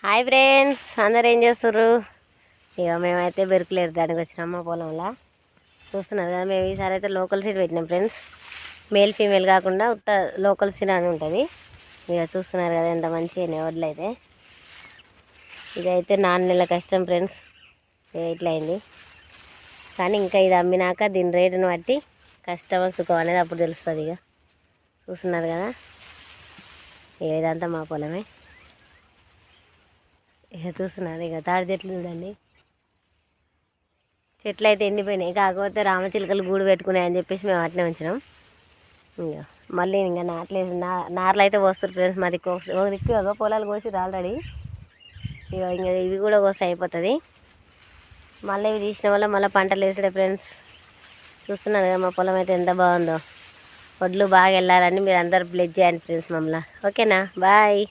Hi friends, అందరు ఏం చేస్తుర్రు? ఇక మేమైతే బెరుకులు ఎరడానికి వచ్చినాం మా పొలంలో. చూస్తున్నారు కదా, మేము ఈసారి అయితే లోకల్ సీడ్ పెట్టినాం ఫ్రెండ్స్. మేల్ ఫీమేల్ కాకుండా ఉత్త లోకల్ సీడ్ అని ఉంటుంది. ఇక చూస్తున్నారు కదా ఎంత మంచిగా వడ్లు అయితే. ఇదైతే 4 నెలల కష్టం ఫ్రెండ్స్, ఇట్లా అయింది. కానీ ఇంకా ఇది అమ్మినాక దీని రేటును బట్టి కష్టం సుఖం అనేది అప్పుడు తెలుస్తుంది. ఇక చూస్తున్నారు కదా, ఇక ఇదంతా మా పొలమే. ఇక చూస్తున్నారు, ఇక తాడి చెట్లు చూడండి, చెట్లు అయితే ఎండిపోయినాయి. కాకపోతే రామచిలుకలు గూడు పెట్టుకున్నాయని చెప్పేసి మేము అట్నే ఉంచినాం. ఇంకా మళ్ళీ ఇంకా నాట్లేదు, నార్లు అయితే పోస్తారు ఫ్రెండ్స్. మాది దిక్కుగా పొలాలు కోసిరు ఆల్రెడీ. ఇక ఇంకా ఇవి కూడా కోసి అయిపోతుంది. మళ్ళీ ఇవి తీసిన వల్ల మళ్ళీ పంటలు వేసాడే ఫ్రెండ్స్. చూస్తున్నారు కదా మా పొలం అయితే ఎంత బాగుందో. వడ్లు బాగా వెళ్ళాలని మీరు అందరు బ్లెజ్ చేయండి ఫ్రెండ్స్ మమ్మల్ని. ఓకేనా, బాయ్.